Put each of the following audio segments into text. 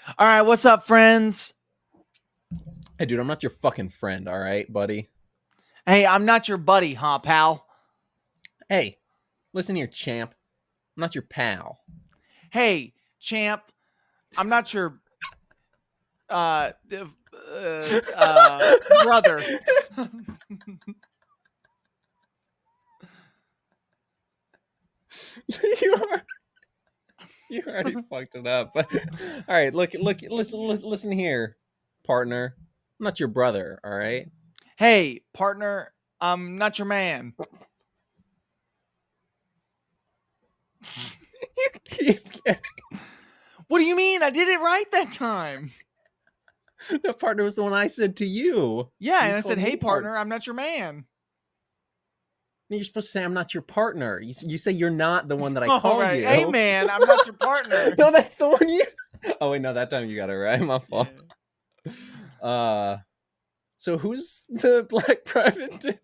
All right, what's up, friends? Hey, dude, I'm not your fucking friend, all right, buddy? Hey, I'm not your buddy, huh, pal? Hey, listen here, champ. I'm not your pal. Hey, champ, I'm not your uh brother. you are you already fucked it up. All right, listen here, partner. I'm not your brother, all right? Hey, partner, I'm not your man. You keep getting What do you mean? I did it right that time. the partner was the one I said to you. Yeah, You and I said, called "Hey, me partner. partner, I'm not your man." You're supposed to say I'm not your partner. You say you're not the one that I All call right. Hey, you. man, I'm not your partner. No, that's the one you. Oh wait, no, that time you got it right. My fault. Yeah. Uh, so who's the black private dick?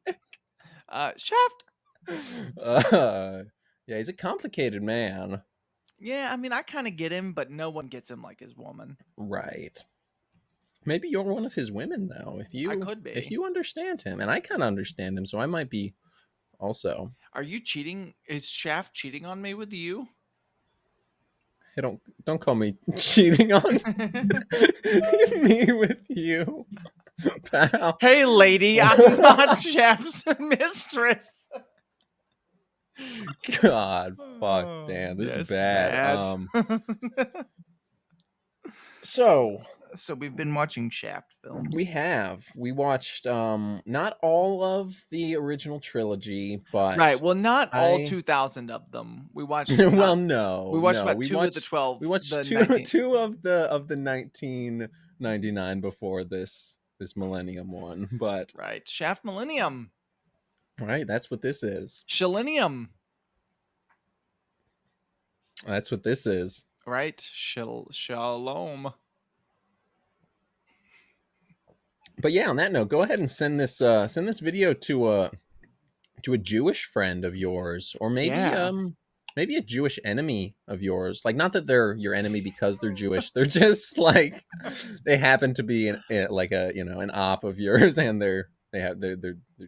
Shaft. Yeah, he's a complicated man. Yeah, I mean, I kind of get him, but no one gets him like his woman. Right. Maybe you're one of his women though. If I you could if be. you understand him, and I kind of understand him, so I might be also. Are you cheating? Is Shaft cheating on me with you? Hey, don't call me cheating on me with you, pal. Hey, lady, I'm not Shaft's mistress. God, fuck, Oh, damn, this is yes, bad. bad. So So we've been watching Shaft films. we watched not all of the original trilogy, Right. but Well, not all I 2,000 of them. well, We no, watched no. about two of the 12, We watched the two 19. two of the 1999 before this Millennium one, but Right. Shaft Millennium. right, that's what this is. Shalenium. That's what this is. Right. Shalom. But yeah, on that note, go ahead and send this video to a Jewish friend of yours, or Yeah. maybe a Jewish enemy of yours. Like, not that they're your enemy because they're Jewish. They're just like they happen to be like a an op of yours, and they're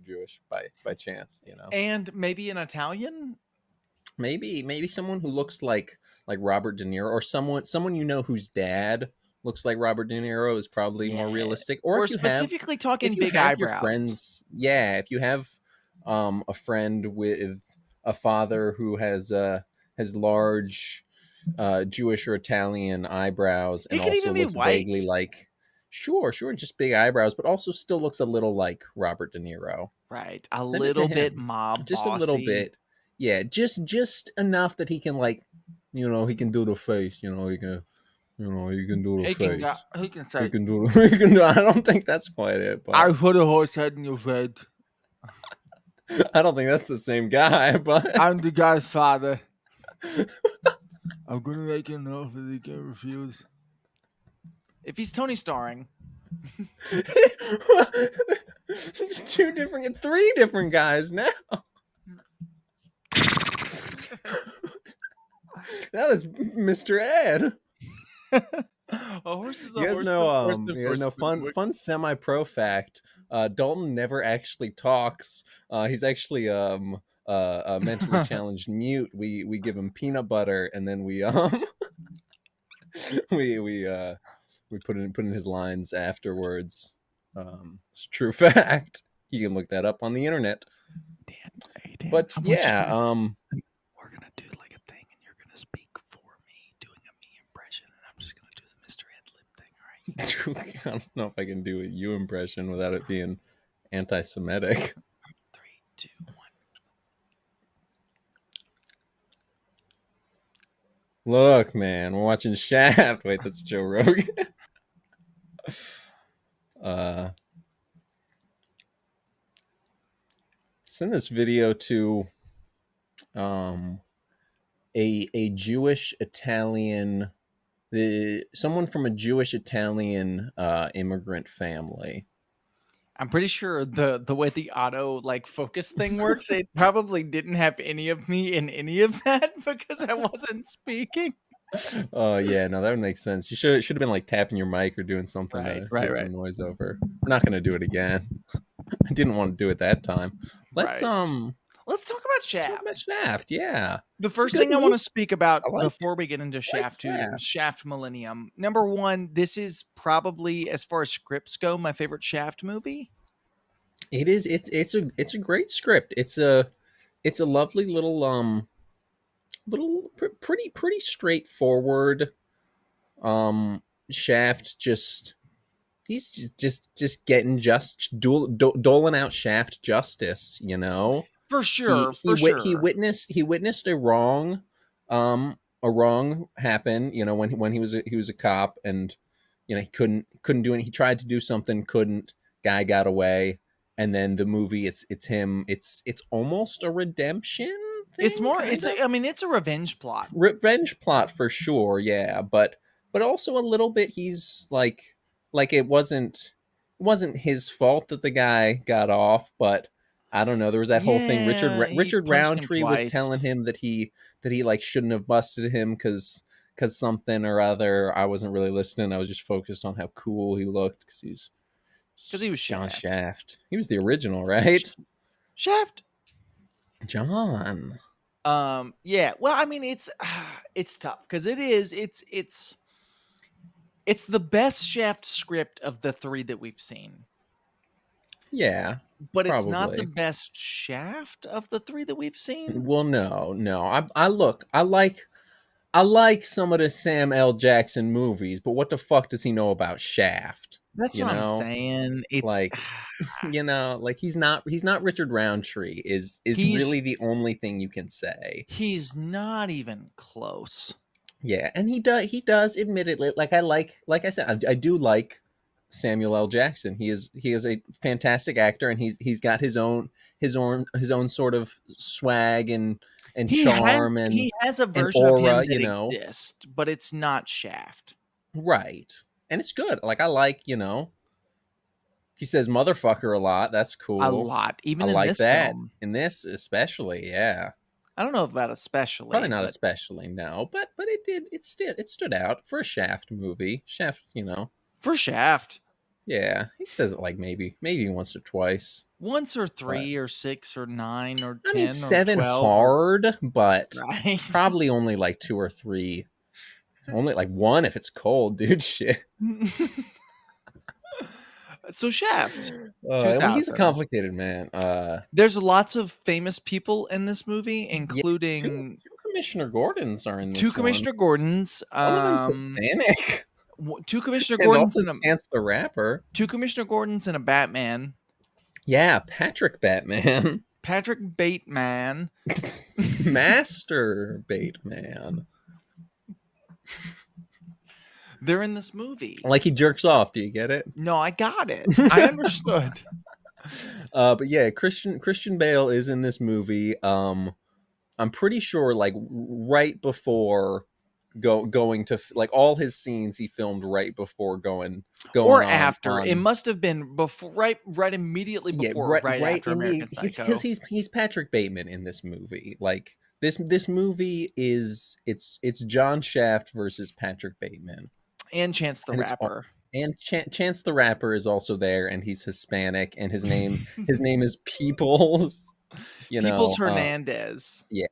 Jewish by chance. And maybe an Italian? Maybe someone who looks like Robert De Niro, or someone whose dad looks like Robert De Niro is probably more Yeah. realistic. Or We're if you have specifically talking if you big have your eyebrows. friends, yeah, if you have a friend with a father who has large Jewish or Italian eyebrows, He and could also even be looks vaguely white. like, sure, just big eyebrows, but also still looks a little like Robert De Niro. Right. A Send it to little bit him, mob just a little bossy. bit. Yeah, just enough that he can, like, he can do the face. He can do the face. He can He say, can do. He can do. I don't think that's quite it, but I put a horse head in your head. I don't think that's the same guy. But I'm the guy's father. I'm gonna make an offer that he can refuse. If he's Tony starring. it's three different guys now. Now that's Mr. Ed. A horse is a You guys horse. know, Of course, of course. fun semi-pro fact. Dalton never actually talks. He's actually a mentally challenged mute. We give him peanut butter, and then we we put in his lines afterwards. It's a true fact. You can look that up on the internet. Dan, But I want you yeah, to. We're gonna do like a thing, and you're gonna speak for me, doing a me impression, and I'm just gonna do the Mr. Ed lip thing. All right. I don't know if I can do a you impression without it being anti-Semitic. 3, 2, 1. Look, man, we're watching Shaft. Wait, that's Joe Rogan. uh, Send this video to um, a Jewish Italian, someone from a Jewish Italian immigrant family. I'm pretty sure the way the auto like focus thing works, it probably didn't have any of me in any of that because I wasn't speaking. Oh yeah, no, that would make sense. You should have been like tapping your mic or doing something Right, to right, get right, some noise over. We're not gonna do it again. I didn't want to do it that time. Let's right. um Let's talk about let's talk Shaft. about Shaft. Yeah, The it's a first good thing I want movie. to speak about I like it. before we get into I like Shaft 2, Shaft. Shaft Millennium. Number one, this is probably, as far as scripts go, my favorite Shaft movie. It is. It's a great script. It's a lovely little pretty straightforward. Shaft just he's just getting doling out Shaft justice. You know, For he sure, he for sure. he witnessed a wrong happen. You know, when he was a cop, and you know he couldn't do it. He tried to do something, couldn't. Guy got away, and then the movie it's him. It's almost a redemption It's thing, more, kind of I mean, it's a revenge plot. revenge plot for sure, yeah, but also a little bit he's like it wasn't his fault that the guy got off, but I don't know, there was that whole thing. Yeah, he Richard punched him Roundtree was twice. telling him that he like shouldn't have busted him because something or other. I wasn't really listening. I was just focused on how cool he looked because he's Because he was John Shaft. Shaft. He was the original, right? Shaft. John. Yeah. Well, I mean, it's it's tough because it's the best Shaft script of the three that we've seen, Yeah, but it's not the probably. best Shaft of the three that we've seen. Well, no. I look. I like some of the Sam L. Jackson movies, but what the fuck does he know about Shaft? That's You what I'm know, saying. It's like, like he's not Richard Roundtree. Is he's really the only thing you can say. he's not even close. Yeah, and he does admittedly, like I said, I do like Samuel L. Jackson. He is a fantastic actor, and he's got his own sort of swag and charm He has a and version of him aura, that exists, but it's not Shaft. right? And it's good. Like I like, he says motherfucker a lot. That's A cool. lot, I even in like this that. film. In this especially, yeah. I don't know about Probably especially, not but especially, no, but it stood out for a Shaft movie. Shaft, for Shaft, yeah, he says it like maybe once or twice. once or But three or six or nine or I mean 10 or seven 12 or hard, but right. probably only like two or three. Only like one if it's cold, dude. Shit. So Shaft, Well, he's a 2000. complicated man. There's lots of famous people in this movie, Yeah, two including two Commissioner Gordons are in two this one. Commissioner Gordons, One of them's Hispanic, two Commissioner and Gordons also and Chance the Rapper. a Batman, Yeah, Patrick Batman, Patrick Bateman. Master Bateman. They're in this movie. Like he jerks off. Do you get it? No, I got it. I understood. But yeah, Christian Bale is in this movie. I'm pretty sure like right before going to like all his scenes he filmed right before going Or on after. It must have been before, right immediately yeah, before or right right right after in the American he's because Psycho. he's Patrick Bateman in this movie. Like this movie is it's John Shaft versus Patrick Bateman, And Chance the and Rapper. Chance the Rapper is also there, and he's Hispanic, and his name is Peoples. You Peoples know, Hernandez. yeah.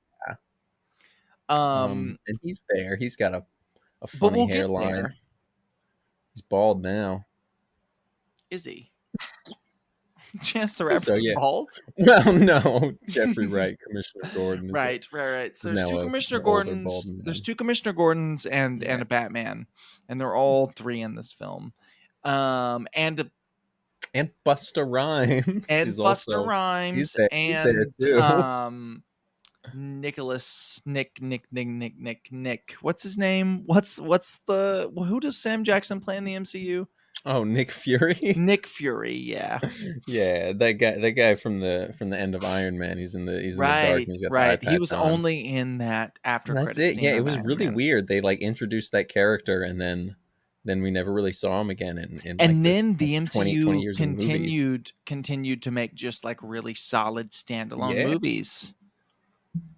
Um, And he's there. He's got a but funny we'll get hairline. there. He's bald now. Is he? Chance the I think so, Rapper's yeah. bald? Well, no, Jeffrey Wright, Commissioner Gordon Right. So is there's now two an Commissioner older Gordons. bald There's man. two Commissioner Gordons Yeah, and a Batman, and they're all three in this film. And and Busta Rhymes is Buster also Rhymes he's there and too. Nick. What's his name? What's the who does Sam Jackson play in the MCU? Oh, Nick Fury. Nick Fury, yeah. Yeah, that guy from the end of Iron Man. He's in the dark and he's got the eye Right. He patch was on. only in that after That's credit it. Yeah, scene it of was Iron really Man. weird. They like introduced that character, and then we never really saw him again in like And this then like the 20 MCU years of movies. continued to make just like really solid standalone Yeah, movies.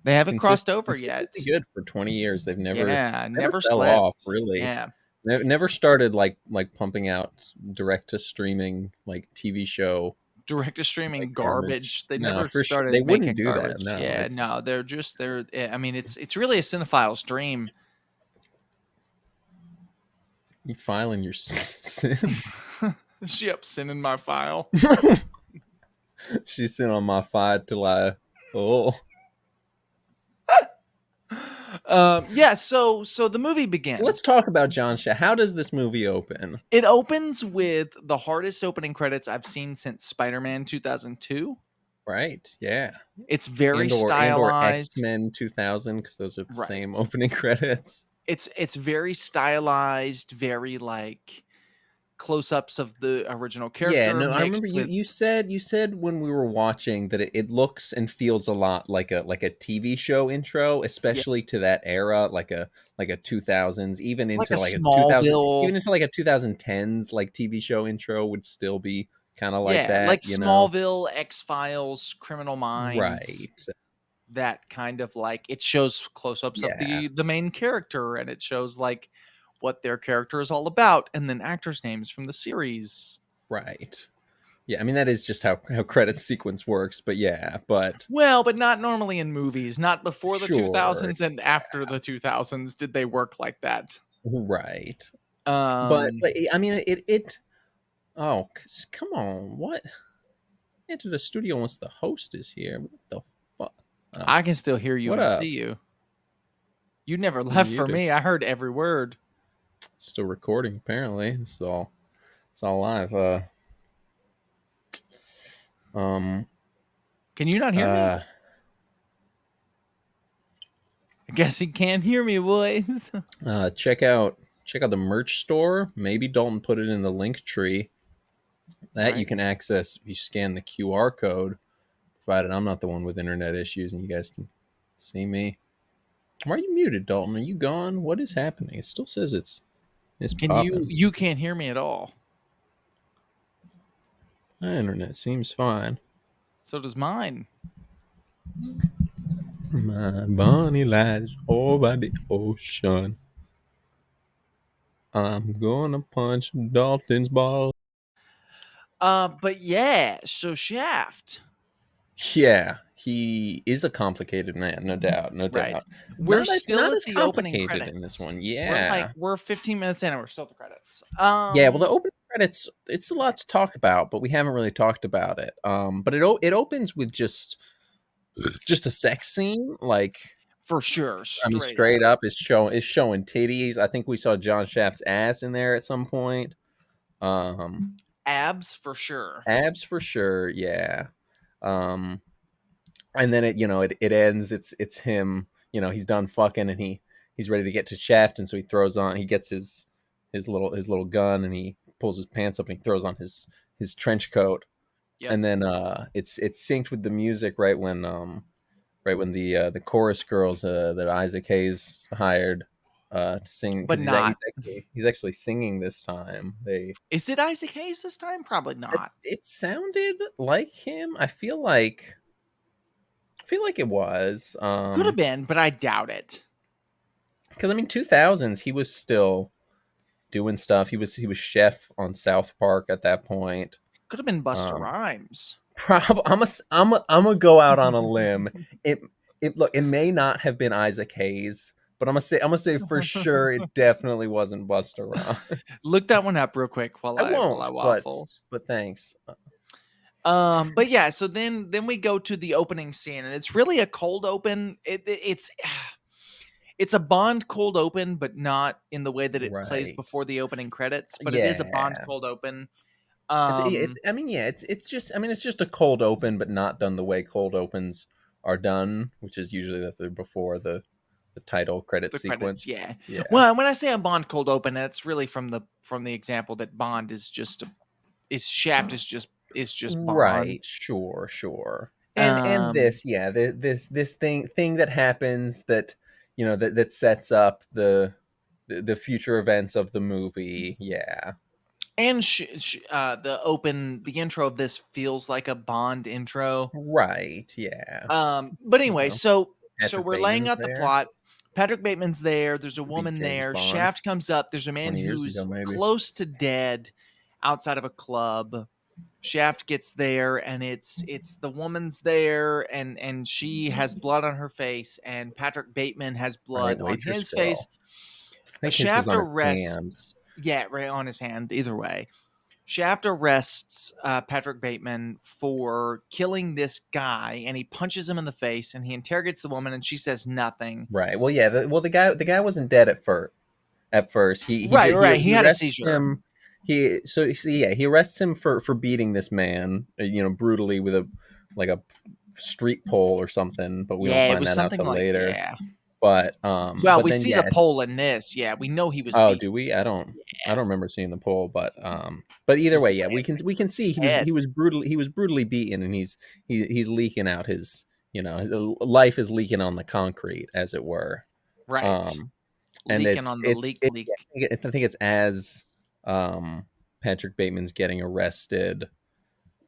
They haven't crossed over Consistently yet. good for 20 years. They've Yeah, never never fell off, slept. really. Yeah, Never started like pumping out direct to streaming like TV show direct to like streaming garbage. garbage. They No, never for sure they started wouldn't making do that. garbage. No, Yeah, it's no, they're. I mean, it's really a cinephile's dream. you filing your sins. She up sending my file. She's sitting on my fire till I oh. Yeah, so the movie So let's begins. talk about John Shaw. How does this movie open? It opens with the hardest opening credits I've seen since Spider-Man 2002. Right? Yeah. It's very And or stylized. X-Men 2000 because those are the same Right. opening credits. It's very stylized, very like close-ups of the original Yeah, character no, I mixed remember you with you said when we were watching that it looks and feels a lot like a TV show intro, yeah, especially to that era, like a 2000s, even like into a like a 2000 Smallville. even into like a 2010s like TV show intro would still be kind of like Yeah, that, like you know? Smallville, X-Files, Criminal Minds, Right. that kind of like it shows close-ups of Yeah, the main character and it shows like what their character is all about and then actors names from the series. right. Yeah, I mean that is just how credit sequence works, but yeah, but Well, but not normally in movies. Not before the sure. 2000s and after the 2000s did they work like that. Right. Um But I mean it oh, come on. What? Enter the studio once the host is here. What the fuck? Oh, I can still hear you what and see up? you. You never You're left for muted. me. I heard every word. Still recording, apparently. It's all live. Um, Can you not hear me? uh, I guess he can't hear me, boys. check out the merch store. Maybe Dalton put it in the link tree that you Right. can access if you scan the QR code. Provided I'm not the one with internet issues and you guys can see me. Why are you muted, Dalton? Are you gone? What is happening? It still says it's Can you popping. you can't hear me at all. My internet seems fine. So does mine. My bunny lies over the ocean. I'm gonna punch Dalton's ball. But yeah, so Shaft. Yeah, he is a complicated man, no doubt, no Right. doubt. We're It's still not at as the opening complicated in this credits. one. We're Yeah, we're 15 minutes in and we're still at the credits. yeah. Well, the opening credits, it's a lot to talk about, but we haven't really talked about it. But it opens with just a sex scene, like For sure, I mean, straight straight up. up is showing titties. I think we saw John Shaft's ass in there at some point. Um, Abs for sure. Abs for sure, yeah. Um, and then it ends. It's him. He's done fucking and he's ready to get to Shaft, and so he gets his little gun and he pulls his pants up and he throws on his trench coat, Yep. and then it's synced with the music right when the chorus girls that Isaac Hayes hired to sing But because not. he's actually singing this time. Is it Isaac Hayes this time? Probably not. It sounded like him. I feel like it was. Could have been, but I doubt it. Because I mean, 2000s, he was still doing stuff. He was chef on South Park at that point. Could have been Buster Um, Rhymes. I'm gonna go out on a limb. It may not have been Isaac Hayes, but I'm gonna say for sure it definitely wasn't Buster Rhymes. Look that one up real quick while I I won't, but waffle. but thanks. But yeah, so then we go to the opening scene, and it's really a cold open. It's a Bond cold open, but not in the way that it plays Right. before the opening credits. But it is a Bond Yeah. cold open. It's I mean, yeah, it's just I mean, it's just a cold open, but not done the way cold opens are done, which is usually that they're before the title credit The credits, sequence. yeah. Yeah. Well, when I say a Bond cold open, that's really from the example that Bond is Shaft is just Bond. Right. Sure. Sure. And Um, this, yeah, this thing that happens that that sets up the future events of the movie. Yeah. and the intro of this feels like a Bond intro. Right. Yeah. But You anyway, know, so so Patrick we're laying Bateman's out the there. plot. Patrick Bateman's there. There's a The big woman James there. Bond, Shaft comes up. There's a man 20 years ago, who's maybe. close to dead outside of a club. Shaft gets there, and it's the woman's there, and she has blood on her face, and Patrick Bateman has Right, blood on waitress his face. girl. I think his was Shaft on his hand. arrests, yeah, right on his hand. Either way, Shaft arrests Patrick Bateman for killing this guy, and he punches him in the face, and he interrogates the woman, and she says nothing. Right. Well, yeah. The guy wasn't dead at first. At first, Right, right. He he had a arrests seizure. him. He arrests him for beating this man, brutally with a street pole or something. But we don't Yeah, it find was that out something till like later. yeah. Well, But we then see the yeah, it's pole in this. Yeah, we know he was oh, beat. do we? I don't remember seeing the poll, but either Because way, yeah, we can see head. he was brutally beaten, and he's leaking out his his life is leaking on the concrete, as it were. Right. Um, and Leaking on the leak. I think it's as um Patrick Bateman's getting arrested,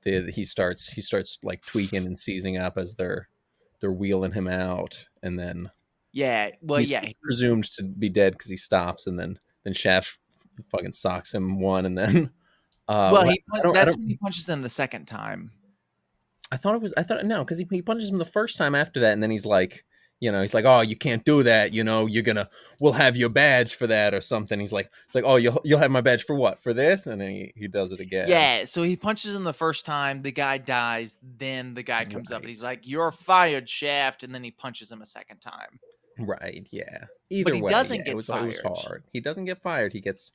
he starts like tweaking and seizing up as they're wheeling him out, and then Yeah. Well, he's, yeah. he's presumed to be dead because he stops, and then Shaft fucking socks him one, and then Well, what I that's don't when he punches him the second time. I thought no, because he punches him the first time after that, and then he's like, oh, you can't do that, we'll have your badge for that or something. It's like, oh, you'll have my badge for what, for this, and then he does it again. Yeah, so he punches him the first time, the guy dies, then the guy comes up and he's Right. like, "You're fired, Shaft," and then he punches him a second time. Right, yeah. But Either he way, doesn't yeah, get it was fired. hard. He doesn't get fired. He gets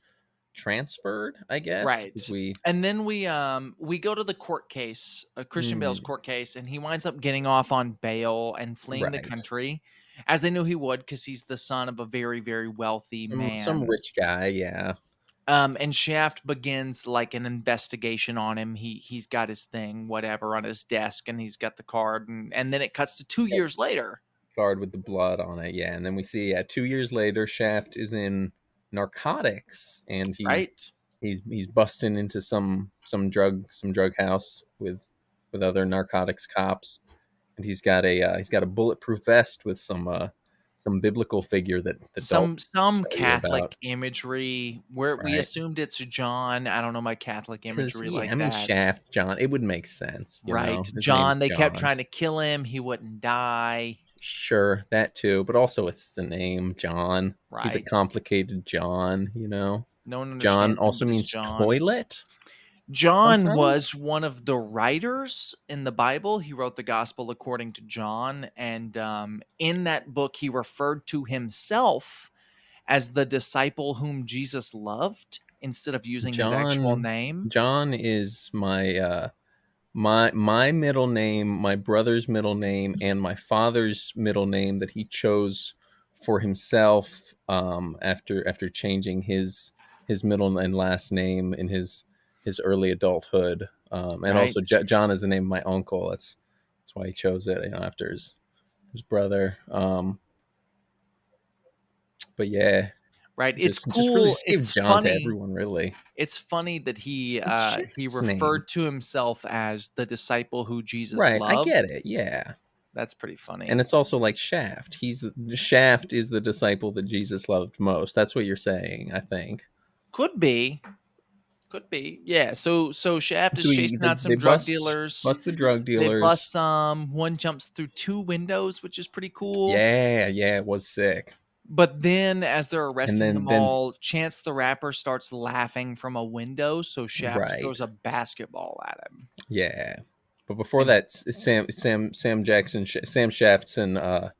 transferred, I guess, Right. because we And then we go to the court case, Christian Bale's mm, court case, and he winds up getting off on bail and fleeing the right. country, as they knew he would, because he's the son of a very, very wealthy Some man. rich guy, yeah. And Shaft begins like an investigation on him. He's got his thing, whatever, on his desk, and he's got the card, and then it cuts to 2 years later, Card with the blood on it, yeah. And then we see, yeah, 2 years later, Shaft is in narcotics, and he's right? he's he's busting into some drug house with other narcotics cops, and he's got a bulletproof vest with some biblical figure that Dalton Some tell you about. Catholic imagery where we Right. assumed it's John. I don't know my Catholic Because, imagery yeah, I like mean, that. Shaft, John, it would make sense, Right. His John, name's they kept John. trying to kill him. He wouldn't die. Sure, that too, but also it's the name John. He's a Right. complicated John. No one John understands him also but his means John. toilet John was sometimes. one of the writers in the Bible. He wrote the gospel according to John. And in that book, he referred to himself as the disciple whom Jesus loved instead of using his actual John name. John is my middle name, my brother's middle name, and my father's middle name that he chose for himself after changing his middle and last name in his early adulthood. And also Right. John is the name of my uncle. That's why he chose it, after his brother. But yeah, Right. It's just really cool. just give It's John to funny. everyone, really. It's funny that It's he Shaft's name. referred to himself as the disciple who Jesus Right, I loved. get it. Yeah. That's pretty funny. And it's also like Shaft. Shaft is the disciple that Jesus loved most. That's what you're saying, I think. Could be. Could be. Yeah. So Shaft is So chasing out they some drug bust dealers. bust the drug They bust dealers. some. One jumps through two windows, which is pretty cool. Yeah, yeah, it was sick. But then, as they're And arresting them then all, Chance the Rapper starts laughing from a window. So Shaft throws right, a basketball at him. yeah. But before And that, Sam Shaftson,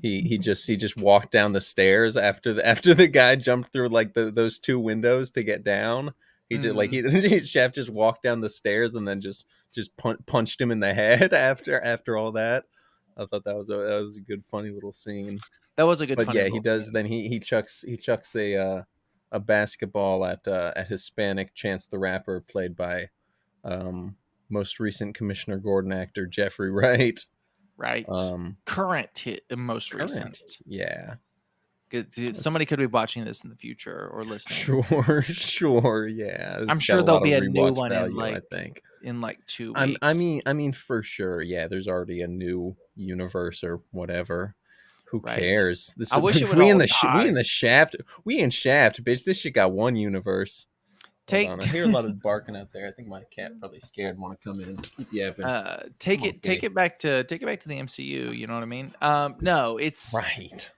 he just walked down the stairs after the guy jumped through like those two windows to get down. He just like mhm. Shaft just walked down the stairs and then just punched him in the head after all that. I thought that was a good funny little scene. That was a good, But funny yeah, he little does. scene. Then he chucks a basketball at Hispanic Chance the Rapper, played by um, most recent Commissioner Gordon actor Jeffrey Wright. Right. Um, Current hit, most Current, recent. yeah. Somebody could be watching this in the future or listening. Sure, sure, yeah. This I'm has got sure a there'll lot of be a new rewatch one value, I think. in like 2 I weeks. mean, for sure, yeah. There's already a new universe or whatever. Who right? cares? This I wish it would we in all the we in die. the shaft. We in shaft, bitch. This shit got one universe. Hold Take on, I hear a lot of barking out there. I think my cat probably scared. Want to come in? Keep yapping. take I'm it okay. take it back to the MCU, you know what I mean? No, it's Right.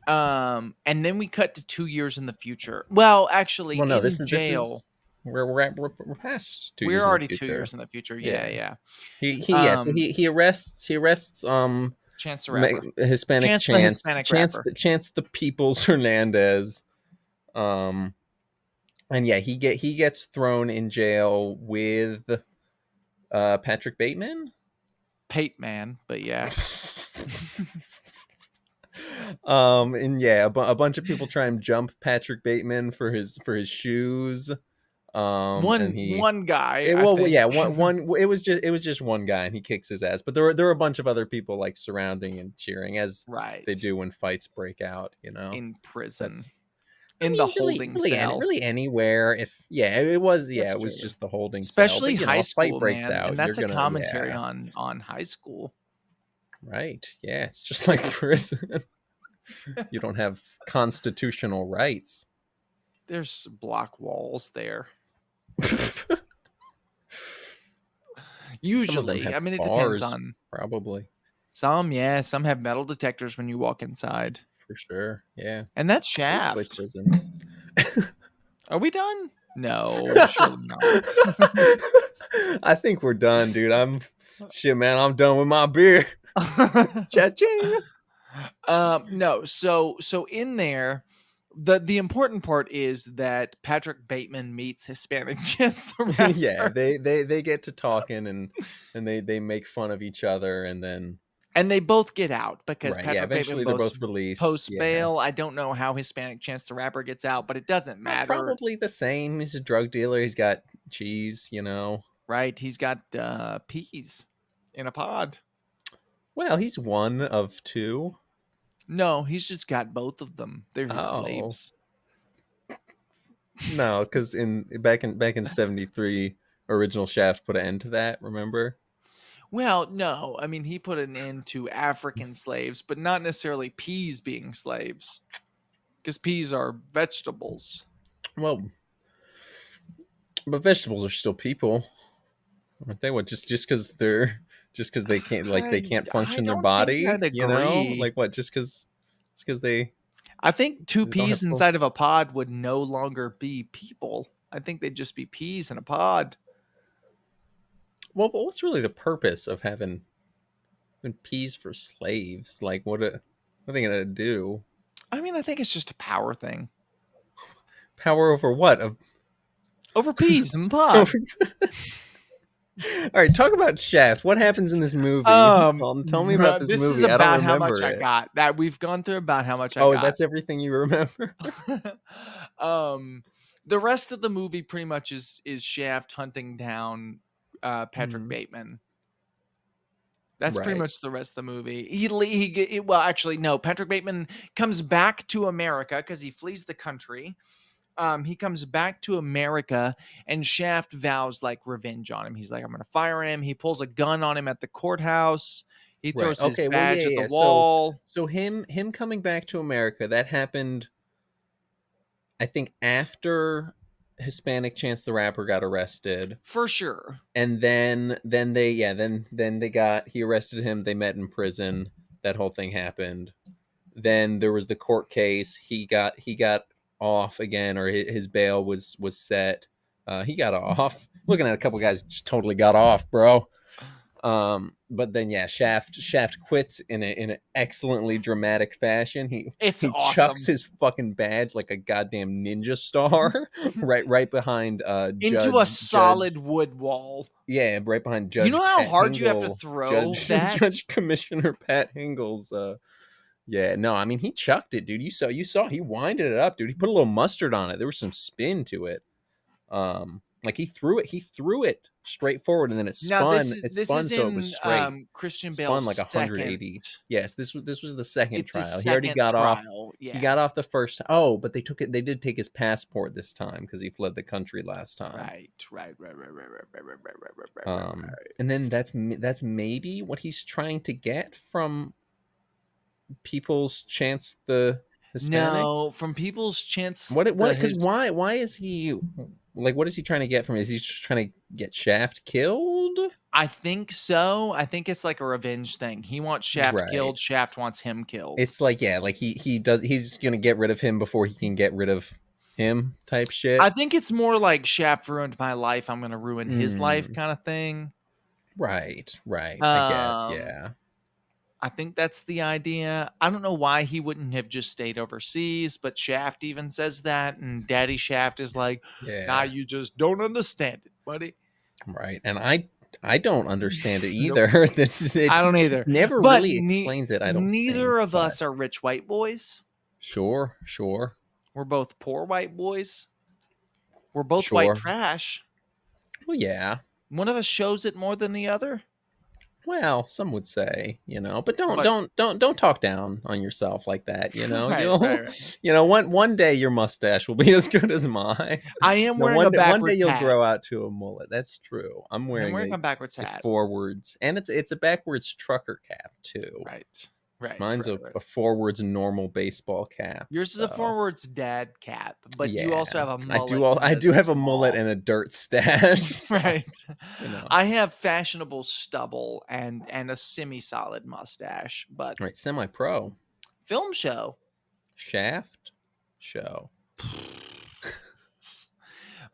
and then we cut to 2 years in the future. Well, actually Well, no. in This is jail. we're past 2 years We're in the already 2 future. years in the future. Yeah, Yeah. yeah. He yeah. So Um he arrests Chance the Rapper. Hispanic Chance the Hispanic rapper. Chance the Peoples Hernandez. Um and yeah, he gets thrown in jail with Patrick Bateman. Pate Man, but yeah. And yeah, a bunch of people try and jump Patrick Bateman for his shoes. And he One guy, it I well think. yeah one it was just one guy and he kicks his ass, but there were a bunch of other people like surrounding and cheering as they Right. do when fights break out. In prison. That's I In the mean holding cell. really anywhere. If yeah it was yeah That's it was true. just the holding cell, but Especially you know high a fight school, breaks man, out, and you're that's a gonna commentary yeah on high school. right yeah it's just like prison. You don't have constitutional rights. There's block walls there. Some of them Usually. have I mean, it depends bars, on probably, some, yeah. Some have metal detectors when you walk inside. for sure. Yeah, And that's basically Shaft. prison. Are we done? No, surely not. I think we're done, dude. Shit, man. I'm done with my beer. Cha-ching. No, so in there, the important part is that Patrick Bateman meets Hispanic Chance the Yeah, Rapper. they get to talking and they make fun of each other and then And they both get out because right, yeah. Patrick Bateman Eventually, they're both both released. posts Yeah, bail. I don't know how Hispanic Chance the Rapper gets out, but it doesn't matter, probably the same. He's a drug dealer. He's got cheese, you know. right? He's got peas in a pod. Well, he's one of two. No, he's just got both of them. They're his Oh slaves. no, because in back in '73, original Shaft put an end to that. Remember? Well, no, I mean he put an end to African slaves, but not necessarily peas being slaves, because peas are vegetables. Well, but vegetables are still people, aren't they? What just because they can't I they can't I function their don't think body, I'd you know? agree. Like what? Just because I think two they don't have peas full. inside of a pod would no longer be people. I think they'd just be peas in a pod. Well, but what's really the purpose of having peas for slaves? Like what are they gonna do? I mean, I think it's just a power thing. Power over what? Over peas in the All pod. right, talk about Shaft. What happens in this movie? Tell me about this This is movie. I don't about how much remember I it. got. That we've gone through about how much I Oh, got. that's everything you remember? um, the rest of the movie pretty much is Shaft hunting down Patrick Mhm. Bateman. That's pretty Right. much the rest of the movie. Well, actually, no. Patrick Bateman comes back to America because he flees the country. He comes back to America, and Shaft vows like revenge on him. He's like, "I'm gonna fire him." He pulls a gun on him at the courthouse. He Right. throws his Okay. Well, badge at the yeah. So, wall. him coming back to America that happened. I think after Hispanic Chance the Rapper got arrested, For sure. and then they yeah then they got he arrested him. They met in prison. That whole thing happened. Then there was the court case. He got off again, or his bail was set. He got off. Looking at a couple guys just totally got off, bro. But then yeah, Shaft quits in an excellently dramatic fashion. It's He chucks awesome. his fucking badge like a goddamn ninja star right behind Into a Judge solid wood wall. yeah, right behind You know Judge how Pat hard you have to Hingle, throw Judge that? Judge Commissioner Pat Hingle's yeah, no, I mean he chucked it, dude. You saw he winded it up, dude. He put a little mustard on it. There was some spin to it. Like he threw it straight forward and then Now it this spun is so it was in straight. Christian Spun Bale's like second. 180. Yes, this was the second It's his trial. He already second got off. trial. He Yeah. got off the first. Oh, but they did take his passport this time because he fled the country last time. Right. And then that's maybe what he's trying to get from People's Chance the Hispanic? No, from People's Chance What? Because why is he like? What is he trying to get from it? Is he just trying to get Shaft killed? I think so. I think it's like a revenge thing. He wants Shaft Right. killed. Shaft wants him killed. It's like, yeah, like he's gonna get rid of him before he can get rid of him type I shit. think it's more like Shaft ruined my life. I'm going to ruin his life Mm, kind of thing. right. I guess, Um, yeah. I think that's the idea. I don't know why he wouldn't have just stayed overseas, but Shaft even says that, and Daddy Shaft is like, "Nah, Yeah. you just don't understand it, buddy." Right. And I don't understand it Nope, either. This is I it don't either. never But really explains it, I don't think, neither of but us are rich white boys. sure. We're both poor white boys. We're both white Sure. trash. Well, yeah. One of us shows it more than the other. Well, some would say, but don't But don't don't don't talk down on yourself like that. right, right, You'll, right. one day your mustache will be as good as mine. I am No, wearing a one day backwards you'll hat. grow out to a mullet. That's true. I'm I am wearing wearing a backwards a hat. forwards, and it's a backwards trucker cap too. Right. Right. Mine's Right. Right. a forwards normal baseball cap. Yours is a So forwards dad cap, but you also yeah, have a mullet I that do is have a mullet small. and a dirt stash. So Right. you know, I have fashionable stubble and a semi-solid mustache, but right? Semi pro film show. shaft show.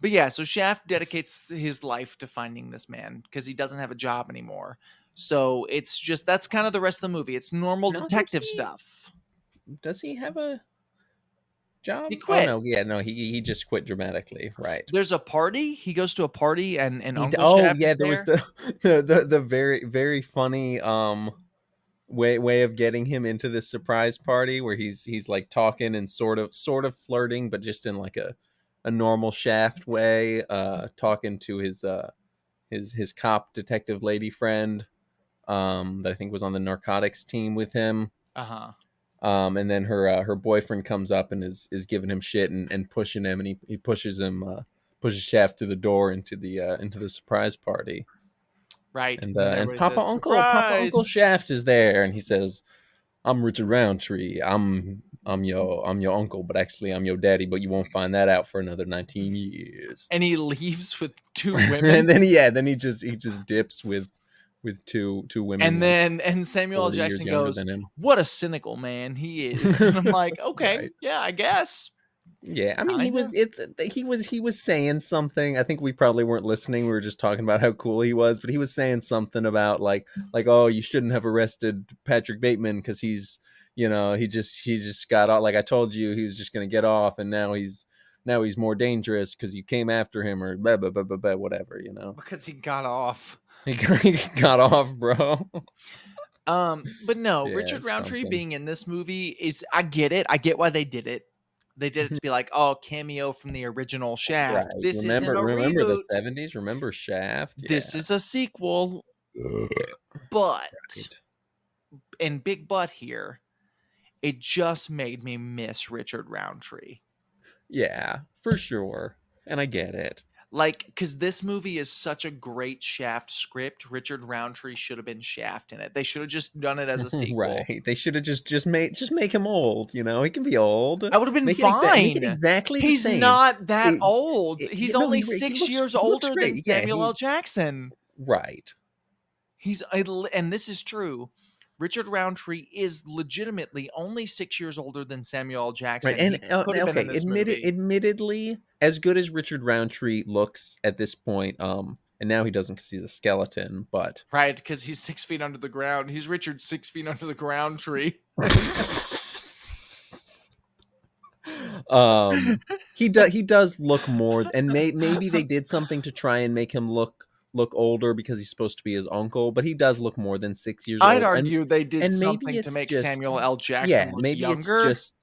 But yeah, so Shaft dedicates his life to finding this man because he doesn't have a job anymore. So it's just that's kind of the rest of the movie. It's normal No, I think detective stuff. does he have a job? He Oh quit. no, yeah, no, he just quit dramatically, right? There's a party. He goes to a party and Uncle Oh Shaft yeah, is there was there. the very funny way of getting him into this surprise party where he's like talking and sort of flirting, but just in like a normal Shaft way, talking to his cop detective lady friend, that I think was on the narcotics team with him. Uh-huh. And then her boyfriend comes up and is giving him shit and pushing him, and he pushes Shaft through the door into the surprise party. Right. And And then everybody says, Papa Uncle surprise. Shaft is there, and he says, "I'm Richard Roundtree. I'm your uncle, but actually I'm your daddy. But you won't find that out for another 19 years." And he leaves with two women. And then he just dips with two women And like then and Samuel L. 40 years Jackson younger goes, than him. "What a cynical man he is." And I'm like, "Okay, Right. yeah, I guess." Yeah, I mean, Kinda. he was saying something. I think we probably weren't listening. We were just talking about how cool he was, but he was saying something about like oh, you shouldn't have arrested Patrick Bateman because he's he just got off. Like I told you, he was just gonna get off, and now he's more dangerous because you came after him or blah blah blah blah, blah whatever. Because he got off. He got off, bro. But no, Yeah, Richard it's Roundtree something. being in this movie is I get it. I get why they did it. They did it to be like, oh, cameo from the original Shaft. Right. This isn't a Remember the reboot. 70s? Remember Shaft? This Yeah. is a sequel. But Right. and big but here, it just made me miss Richard Roundtree. Yeah, for sure. And I get it. Like, because this movie is such a great Shaft script, Richard Roundtree should have been Shaft in it. They should have just done it as a sequel. Right. They should have just make him old, He can be old. I would have been Make it fine. exactly the He's same. not that It, old. He's no, only he 6 looks years older than great. Yeah, Samuel L. he's Jackson. right. And this is true. Richard Roundtree is legitimately only 6 years older than Samuel L. Right. Jackson. And He could have been in this movie. admittedly, as good as Richard Roundtree looks at this point, and now he doesn't because he's a skeleton, but Right, because he's 6 feet under the ground. He's Richard 6 feet under the ground tree. he does look more, and maybe they did something to try and make him look older because he's supposed to be his uncle, but he does look more than 6 years I'd old, argue they did and maybe something to it's make just Samuel L. Jackson yeah, look maybe it's younger. just,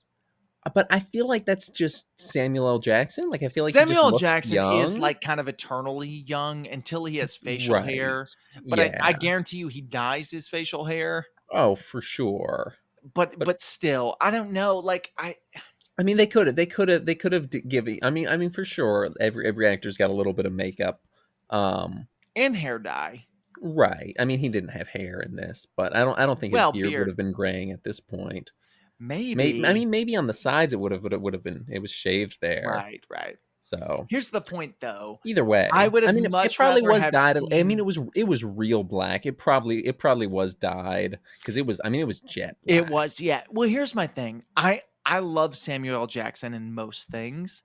but I feel like that's just Samuel L. Jackson. Like I feel like he just Samuel L. looks Jackson is young, like kind of eternally young until he has facial right? hair. But I Yeah. guarantee you he dyes his facial hair. Oh, for sure. But But still, I don't know. Like I mean, they could have given. I mean, for sure, every actor's got a little bit of makeup. Um, and hair dye. Right. I mean, he didn't have hair in this, but I don't think his Well, beard would beard, have been graying at this point. I maybe. mean, maybe on the sides it would have, but it would have been. It was shaved there, Right, right. so Here's the point, though. either I way, would I have mean, it much probably rather was have dyed. I mean, seen it was real black. It probably was dyed because it was. I mean, it was jet it black. was, yeah. Well, here's my thing. I love Samuel L. Jackson in most things.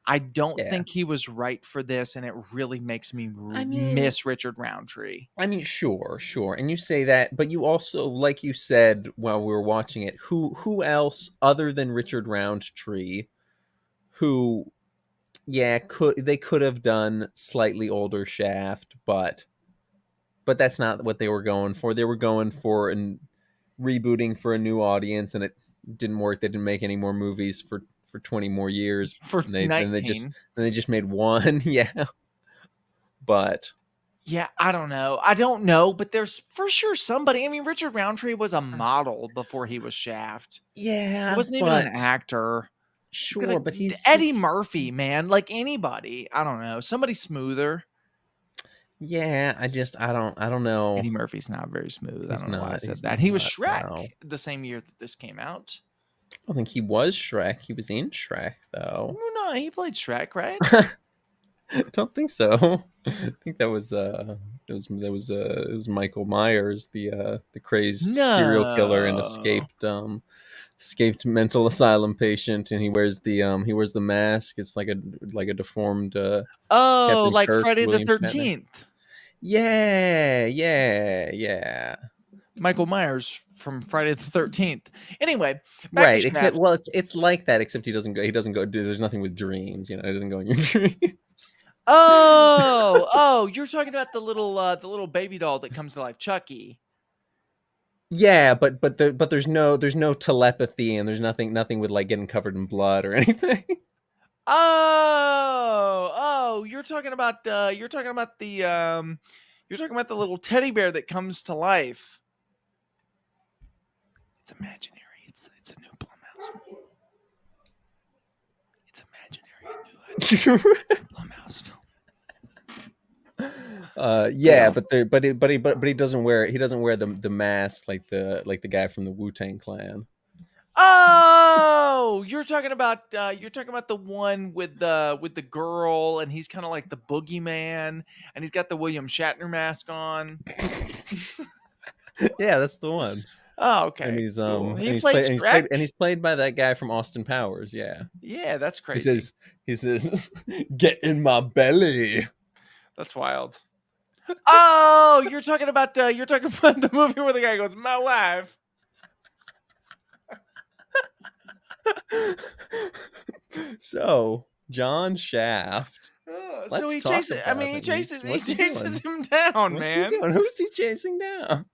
I don't Yeah. think he was right for this, and it really makes me I mean, miss Richard Roundtree. sure, sure. And you say that, but you also, like you said while we were watching it, who else other than Richard Roundtree, who, yeah, could have done slightly older Shaft, but that's not what they were going for. They were going for an rebooting for a new audience, and it didn't work. They didn't make any more movies for 20 more years. For And they then they just 19. then they just made one. Yeah, but Yeah, I don't know. I don't know, but there's for sure somebody. I mean, Richard Roundtree was a model before he was Shaft. He yeah, wasn't even an but actor. I'm sure, gonna but he's Eddie just Murphy, man, like anybody. I don't know. Somebody smoother. yeah. I don't know. Eddie Murphy's not very smooth. I He's don't know why I not. said He's that. He was not. Shrek No, the same year that this came out. I don't think he was Shrek. He was in Shrek though. Oh, no, he played Shrek, right? I don't think so. I think that was it was Michael Myers, the crazed serial killer and No. escaped mental asylum patient, and he wears the mask. It's like a deformed Oh, Captain like Kirk, Friday the William Shatner. 13th. Yeah, yeah, yeah. Michael Myers from Friday the 13th. Anyway, back to Right. Except, Shaft. well, it's like that. Except he doesn't go. He doesn't go. Do There's nothing with dreams. He doesn't go in your dreams. Oh, you're talking about the little baby doll that comes to life, Chucky. Yeah, but there's no telepathy, and there's nothing with like getting covered in blood or anything. You're talking about the little teddy bear that comes to life. It's imaginary. It's a new Blumhouse film. It's imaginary, a new Blumhouse film. Yeah, but there but he doesn't wear the mask like the guy from the Wu-Tang Clan. Oh, you're talking about the one with the girl, and he's kind of like the boogeyman, and he's got the William Shatner mask on. Yeah, that's the one. Oh, And okay, cool. He played Shrek. he's played by that guy from Austin Powers. Yeah. Yeah, that's He crazy. says he says get in my belly. That's wild. Oh, you're talking about the movie where the guy goes, "My wife." So, John Shaft. So Let's he talk chases. I about mean, him. he What's he chases doing? him down, What's he man. doing? Who's he chasing down?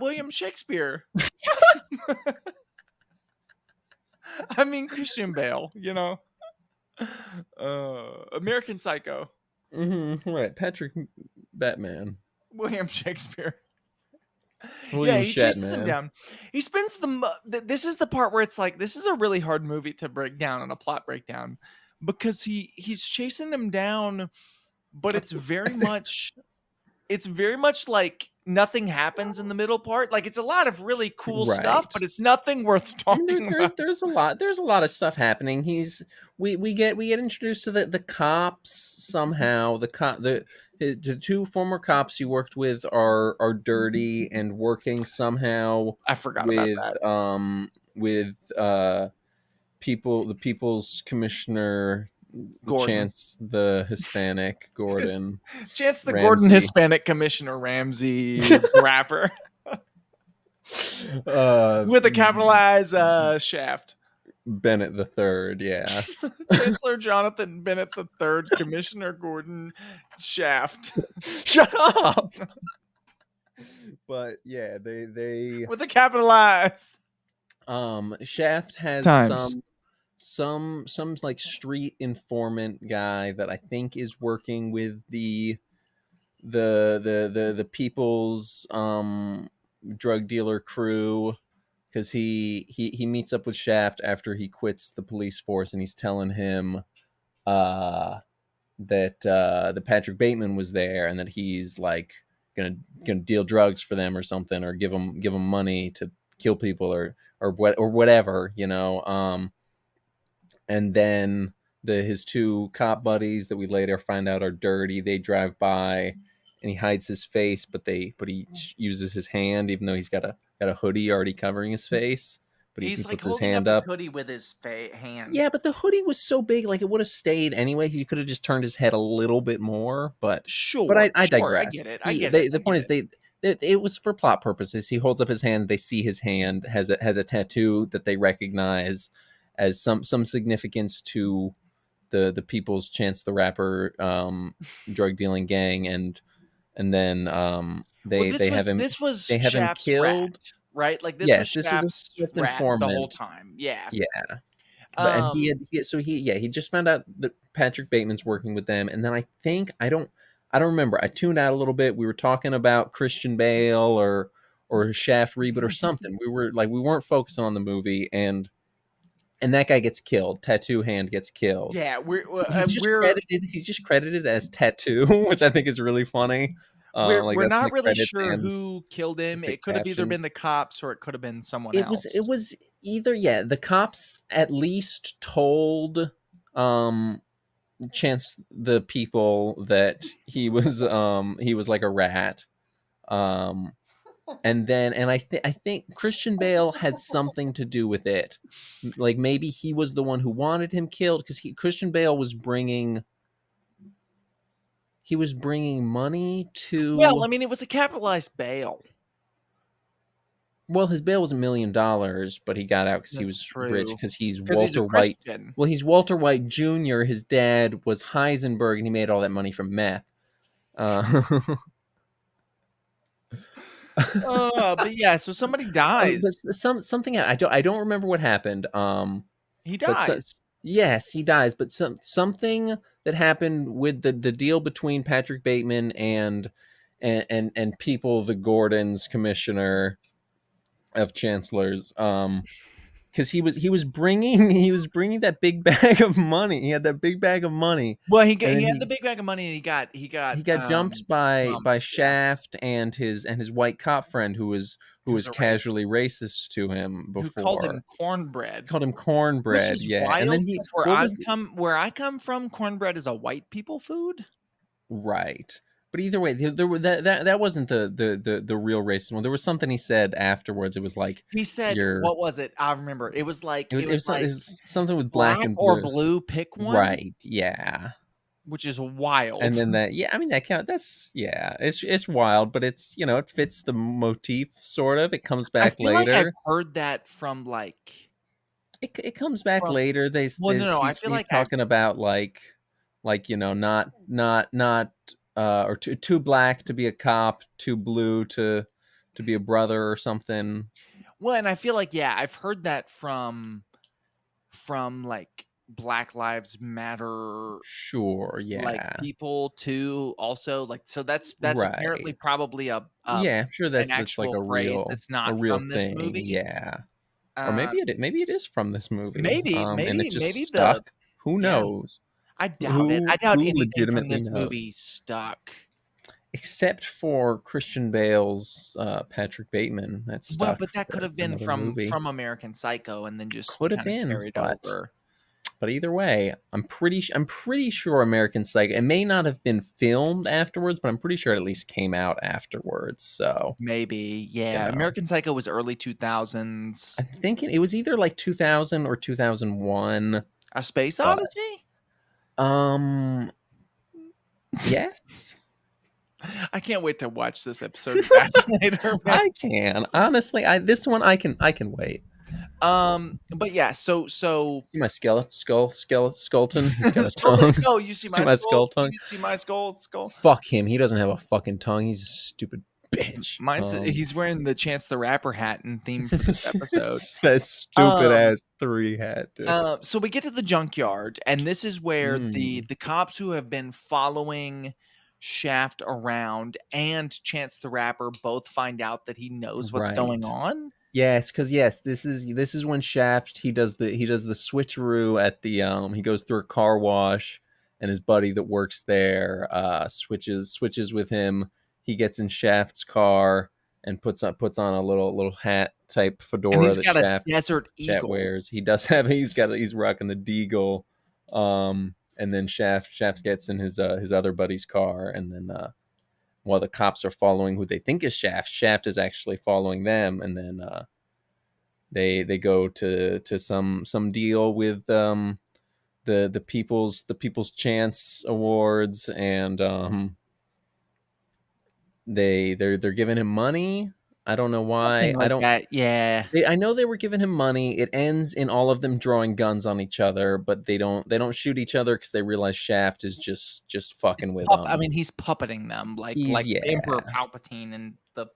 William Shakespeare. I mean, Christian Bale. American Psycho. Right, Patrick Batman. William Shakespeare. Yeah, William he chases him Shatman. down. He spends this is the part where it's like this is a really hard movie to break down on a plot breakdown because he's chasing him down, but it's very much like nothing happens in the middle part. Like it's a lot of really cool stuff, Right. but it's nothing worth I mean, talking about. there's a lot of stuff happening. We get introduced to the cops somehow. The two former cops he worked with are dirty and working somehow I forgot about with that. with the people's commissioner, Gordon. Chance the Hispanic, Gordon Chance the Gordon Ramsey. Hispanic Commissioner Ramsey rapper uh with a capitalized shaft. Bennett the third, yeah. Chancellor Jonathan Bennett the Third, Commissioner Gordon Shaft Shut up. But yeah, they with a capitalized Shaft has times. some like street informant guy that I think is working with the people's drug dealer crew, because he meets up with Shaft after he quits the police force, and he's telling him uh that Patrick Bateman was there, and that he's like gonna gonna deal drugs for them or something, or give them money to kill people, or whatever, and then his two cop buddies that we later find out are dirty. They drive by, and he hides his face, but he uses his hand, even though he's got a hoodie already covering his face. But he He's like puts his holding up hand his up. hoodie with his hand. Yeah, but the hoodie was so big, like it would have stayed anyway. He could have just turned his head a little bit more, but Sure, I sure. I digress. get it. I He get it. they I The get point is it. it was for plot purposes. He holds up his hand. They see his hand has a tattoo that they recognize as some significance to the People's Chance the Rapper drug dealing gang, and then Well, this was they have him Shaft's rat, killed. right? Like this was Yes, this Shaft's was rat the whole informant. time. Yeah. Yeah, but and Um, he just found out that Patrick Bateman's working with them, and then I don't remember. I tuned out a little bit. We were talking about Christian Bale or Shaft reboot or something. We weren't focusing on the movie, and that guy gets killed. Tattoo Hand gets killed. yeah, He's just credited. He's just credited as Tattoo, which I think is really funny. Like we're that's in not the really credits sure and who killed the him. big It could have either captions. been the cops or it could have been someone It else. was either, yeah, the cops at least told Chance the people that he was like a rat. Um and I think Christian Bale had something to do with it. Like maybe he was the one who wanted him killed, because Christian Bale was bringing money Well, I to. mean, it was a capitalized bail. Well, his bail was $1 million, but he got out because he That's was rich, true. because he's Because he's a Walter White. Christian. Well, he's Walter White Jr. His dad was Heisenberg, and he made all that money from meth. Uh, But yeah, so somebody but dies. something I don't remember what happened. He But dies. yes, he dies. But something that happened with the deal between Patrick Bateman and people, the Gordons, commissioner of chancellors, because he was bringing that big bag of money. He had that big bag of money, Well, and he then had the big bag of money and he got jumped by jumped. Yeah, Shaft and his white cop friend, who who's was a casually racist? racist to him Who called before. him cornbread? Called him Which cornbread, is yeah. And then wild he because what was where I come from, cornbread is a white people food. right. But either way, there were that wasn't the real racist one. There was something he said afterwards. It was like He said, you're what was it? I remember. it was something with black black and or blue. blue, pick one, Right, yeah. which is And wild. then that, yeah, I mean that count. That's, yeah, it's wild, but it's, it fits the motif sort of. It comes I back feel like I've later. heard that from like It comes back from later. well, no, no, I feel He's like I've talking about not or too black to be a cop, too blue to be a brother or something. well, and I feel like yeah, I've heard that from like Black Lives Matter Sure, like yeah, people too also like so that's apparently right. probably a Yeah, I'm sure an that's like actual phrase that's a not real from this thing. movie. Yeah. Or Uh, maybe it is from this movie, and it just maybe the stuck. Who yeah, knows? I doubt it. I doubt Who anything from legitimately this knows? movie stuck. Except for Christian Bale's Patrick Bateman, that Well, stuck but that could have for been another movie. from American Psycho and then just Could have kind of been, carried over. but either way, I'm pretty sure American Psycho. It may not have been filmed afterwards, but I'm pretty sure it at least came out afterwards. So, Maybe, you yeah. know, American Psycho was early 2000s. I'm thinking it was either like 2000 or 2001. A Space But Odyssey? um, yes. I can't wait to watch this episode back later, man. I can. Honestly, this one I can wait. But yeah, so See my skeleton. He's got a so there you tongue. go. You see See my my skull? skull tongue. You see my skull? Fuck him. He doesn't have a fucking tongue. He's a stupid bitch. Mine's he's wearing the Chance the Rapper hat and theme for this episode. That stupid Um, ass 3 hat, dude. so we get to the junkyard, and this is where Mm, the cops who have been following Shaft around and Chance the Rapper both find out that he knows what's going right. on. Yes, because yes, this is when Shaft he does the switcheroo at the he goes through a car wash, and his buddy that works there switches with him. he gets in Shaft's car and puts on a little hat type And fedora he's that got a Shaft desert Shaft eagle. wears. He's rocking the Deagle. And then Shaft gets in his other buddy's car, and then while the cops are following who they think is Shaft is actually following them, and then they go to some deal with the People's Chance Awards, and they're giving him money. I don't know why. Something like that, yeah. I know they were giving him money. It ends in all of them drawing guns on each other, but they don't shoot each other because they realize Shaft is just It's fucking with pup I them. mean, he's puppeting them He's like Emperor yeah. Palpatine and the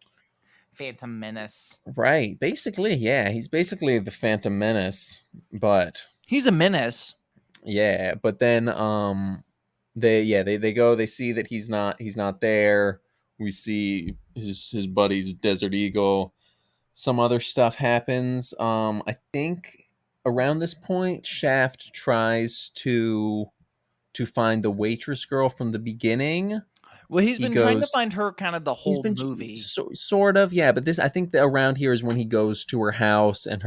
Phantom Menace. Right. Basically, yeah. He's basically the Phantom Menace, but He's a menace. yeah, but then they go, they see that he's not there. We see his buddy's Desert Eagle. Some other stuff happens. I think around this point Shaft tries to find the waitress girl from the beginning. Well, he's He been trying to goes find her kind of the He's whole been movie. sort of, yeah, but this I think that around here is when he goes to her house, and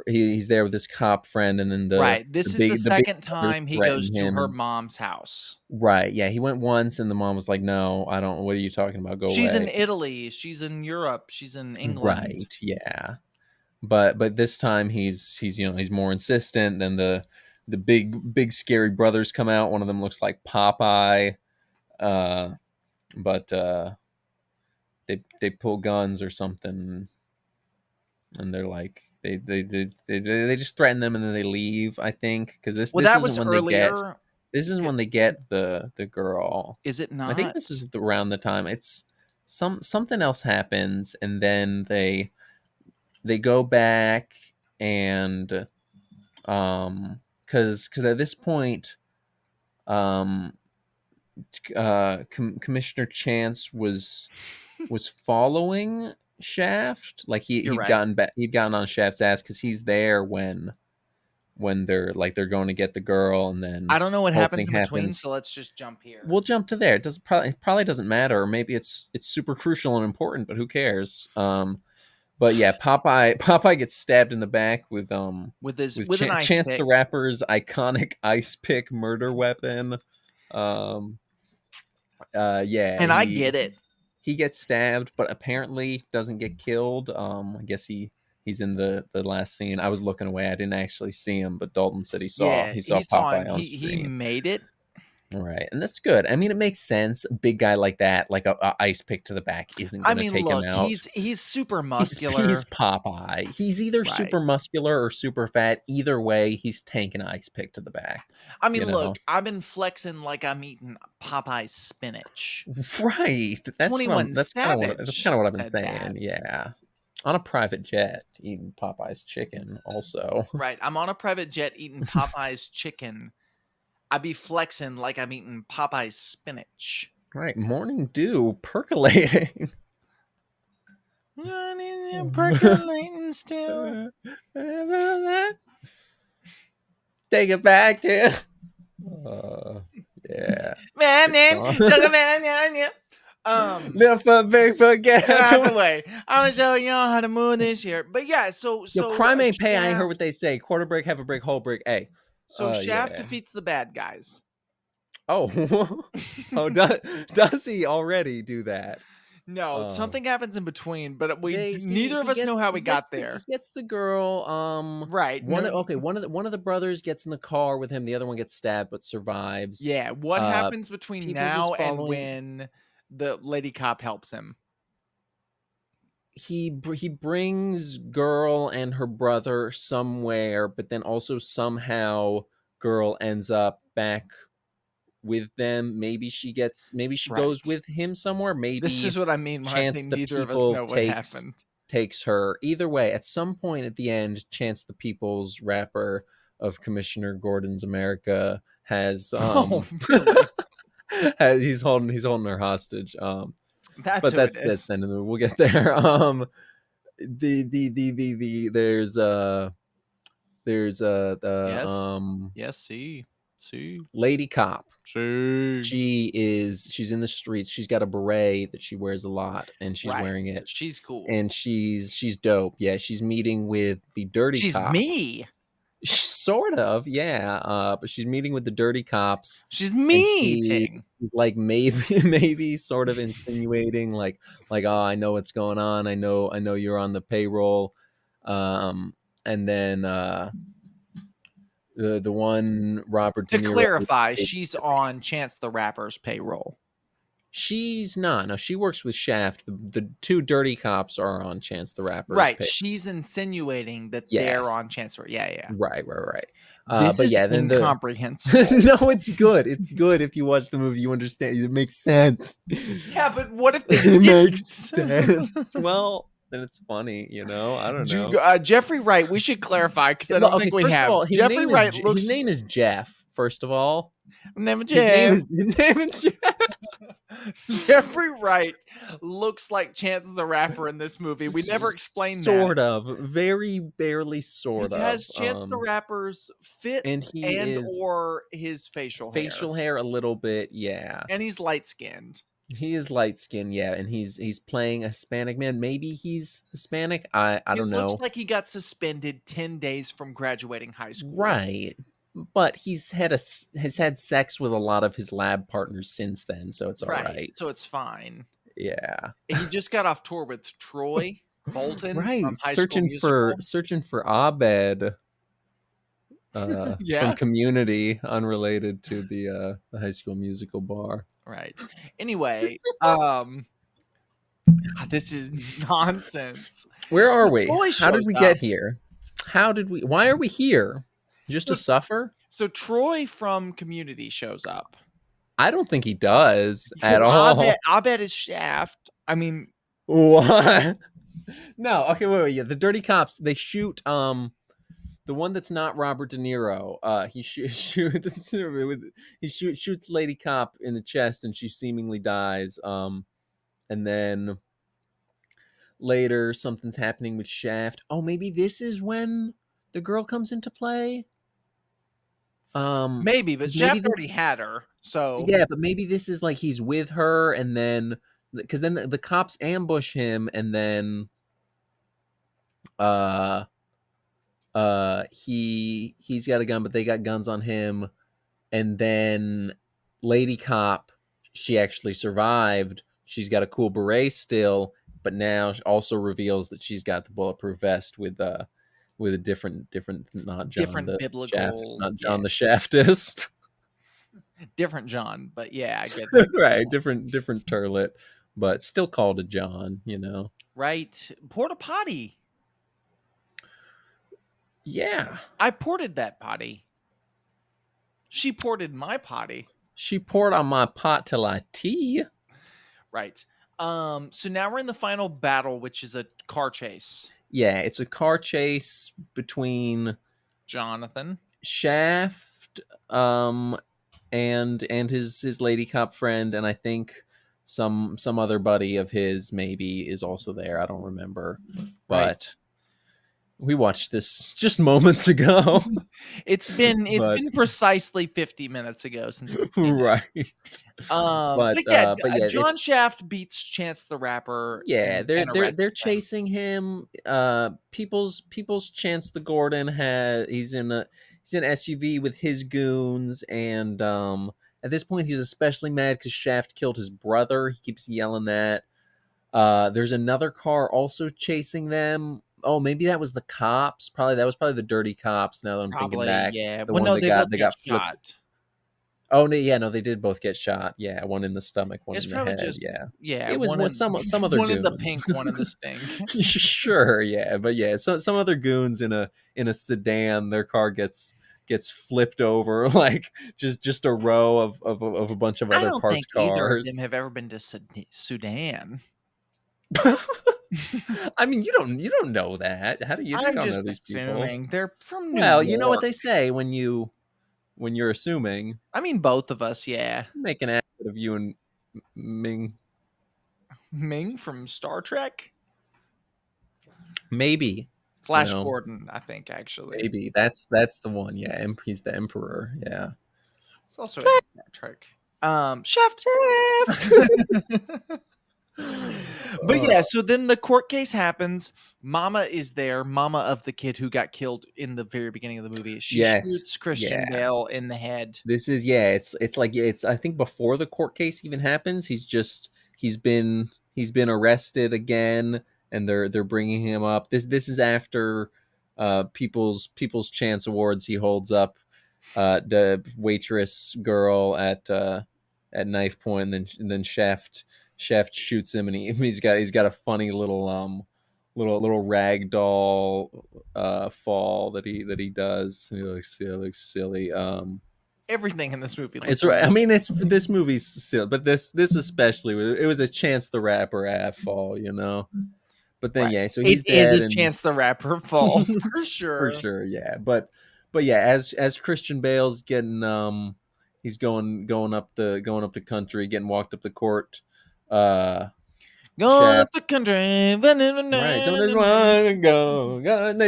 he's there with his cop friend, and then Right, this is the the big second brothers time he goes threaten to him, her and mom's house. right, yeah, he went once, and the mom was like, "No, I don't. What are you talking about? Go She's in away." Italy, she's in Europe, she's in England. Right, yeah, but this time he's more insistent. Then the big scary brothers come out. One of them looks like Popeye, uh, but they pull guns or something, and they're like they just threaten them, and then they leave. I think because this Well, this that isn't was when they get earlier. this is when they 'Cause get the girl. is it I think not? this is around the time it's something else happens, and then they go back, and because at this point um Commissioner Chance was following Shaft. Like You're right. he'd gotten on Shaft's ass because he's there when they're going to get the girl, and I then don't know what whole happens thing in between, happens. so let's just jump here. We'll jump to there. It probably doesn't matter, or maybe it's super crucial and important, but who cares? But yeah, Popeye gets stabbed in the back with With an ice Chance the pick, Rapper's iconic ice pick murder weapon. Um, yeah, and I get it. he gets stabbed, but apparently doesn't get killed. I guess he's in the last scene. I was looking away. I didn't actually see him, but Dalton said Yeah, he saw he saw him. Popeye on He screen. made it. All right, and that's good. I mean, it makes sense. A big guy like that, like a ice pick to the back, isn't I gonna mean, take him look, out. he's super He's muscular. Popeye. He's either Right. super muscular or super fat. Either way, he's tanking an ice pick to the back. I mean, You look, know, I've been flexing like I'm eating Popeye's spinach. right? 21 That's kind of Savage what I've been said that. saying. Yeah, on a private jet, eating Popeye's chicken. Also, Right. I'm on a private jet eating Popeye's chicken. I be flexing like I'm eating Popeye's spinach. right? Morning dew percolating. Percolating still. Take it back to. Uh, yeah, Man, good man, song. um, Live for big, forget get how out the to. way. I'm gonna show you how to move this year. But yeah, Yo, crime ain't pay. I ain't heard what they say. Quarter break, have a break, whole break. Hey, Shaft yeah. defeats the bad guys. Oh, oh, does he already do that? No, Um, something happens in between, but they neither of us know how we got he there. gets the girl. Right? One No. okay, one of the brothers gets in the car with him. The other one gets stabbed but survives. Yeah. What Uh, happens between Peoples is now and following. when the lady cop helps him? He brings girl and her brother somewhere, but then also somehow girl ends up back with them. Maybe she goes Right. with him somewhere. This Maybe is what I mean when I say Chance the neither of us People know what happened. takes her. Either way, at some point at the end, Chance the People's rapper of Commissioner Gordon's America has Oh, really? he's holding her hostage. That's But who it that's is. then we'll get there. The there's the Yes. um Yes. See. See, Lady Cop. see. She's in the streets. She's got a beret that she wears a lot, and she's Right. wearing it, She's cool. and she's dope. Yeah, she's meeting with the dirty She's cop. me. Sort of, yeah. But she's meeting with the dirty cops, She's and me she ting. like maybe maybe sort of insinuating like oh, I know what's going on. I know you're on the payroll. And then the one Robert De To Niro. clarify, she's on Chance the Rapper's payroll. She's not. No, she works with Shaft. The two dirty cops are on Chance the Rapper's Right. pay. She's insinuating that they're Yes. on Chance. Yeah, yeah. Right. This But is yeah, then the incomprehensible. no, it's good. It's good if you watch the movie, you understand. It makes sense. Yeah, but what if they It makes didn't? sense. Well, then it's funny, I don't know. Jeffrey Wright, we should clarify because I don't Okay, think we first of have. all, Jeffrey Wright his looks name is Jeff. First of all, never his name Jeff. is his name is Jeff. Jeffrey Wright looks like Chance the Rapper in this movie. We never explained that. Sort of, very barely, sort He of. has Chance the Rapper's And fits he and is or his facial hair a little bit, yeah. and he's light skinned. He is light skinned, yeah, and he's playing a Hispanic man. Maybe he's Hispanic. I He don't looks know. like he got suspended 10 days from graduating high school. Right. But has had sex with a lot of his lab partners since then, so it's all right. So it's fine. Yeah. He just got off tour with Troy Bolton Right. from High School Musical. Searching for Abed from Yeah. Community, unrelated to the High School Musical bar. Right. Anyway, this is nonsense. Where are Well, we? Troy How did shows we up. get here? Why are we here? Just to suffer? So Troy from Community shows up. I don't think he does Because at all. Abed is Shaft. I mean, What? No, okay, wait. Yeah, the dirty cops, they shoot the one that's not Robert De Niro. He shoots Lady Cop in the chest, and she seemingly dies. And then later something's happening with Shaft. Oh, maybe this is when the girl comes into play. maybe, but 'Cause maybe Shaft already had her. So yeah, but maybe this is like he's with her, and then because then the cops ambush him, and then uh he's got a gun, but they got guns on him, and then Lady Cop, she actually survived. She's got a cool beret still, but now also reveals that she's got the bulletproof vest with a different not John different the Shaft, biblical, not John the Shaftist. different John. But yeah, I get that. Right, different turlet, but still called a John, Right. Porta potty. Yeah. I ported that potty. She ported my potty. She poured on my pot till I tea. Right. So now we're in the final battle, which is a car chase. Yeah, it's a car chase between Jonathan. Shaft and his lady cop friend, and I think some other buddy of his maybe is also there. I don't remember. But we watched this just moments ago. It's been precisely 50 minutes ago since we've seen right. it. But yeah, John Shaft beats Chance the Rapper. Yeah, and they're chasing him. People's Chance the Gordon he's in an SUV with his goons, and at this point he's especially mad because Shaft killed his brother. He keeps yelling that. There's another car also chasing them. Oh, maybe that was the cops. That was the dirty cops. Now that I'm thinking back, yeah. the Well, one no, that they got both flipped. shot. Oh no, yeah, no, they did both get shot. Yeah, one in the stomach, one It's in the probably head. just Yeah, it was some other one goons. in the pink, one in the stink. Sure, yeah, but yeah, some other goons in a sedan. Their car gets flipped over, like just a row of a bunch of I other don't think parked either of them cars. have ever been to Sudan. I mean, you don't know that. How do you I'm don't just know these people? assuming they're from New Well, York. you know what they say when you're assuming. I mean, both of us, yeah. Make an ass out of you and Ming. Ming from Star Trek? Maybe. Flash Gordon, I think, actually. Maybe that's the one. Yeah, he's the emperor. Yeah. It's also in Star Trek. Shaft. Shaft. But yeah, uh, so then the court case happens. Mama is there, mama of the kid who got killed in the very beginning of the movie. She yes, shoots Christian yeah. Bale in the head. This is yeah. It's like it's. I think before the court case even happens, he's been he's been arrested again, and they're bringing him up. This is after people's chance awards. He holds up the waitress girl at knife point, and then Shaft shoots him, and he's got a funny little little rag doll fall that he does. He looks silly. Everything in this movie It's looks right. I really mean, it's this movie's silly, but this especially it was a Chance the Rapper fall, you know. But then right. yeah, so It he's is dead, a and Chance the Rapper fall for for sure. sure, yeah. But yeah, as Christian Bale's getting he's going up the country, getting walked up the court. Going up Shaft. the country. Right. Some of this want to go. Got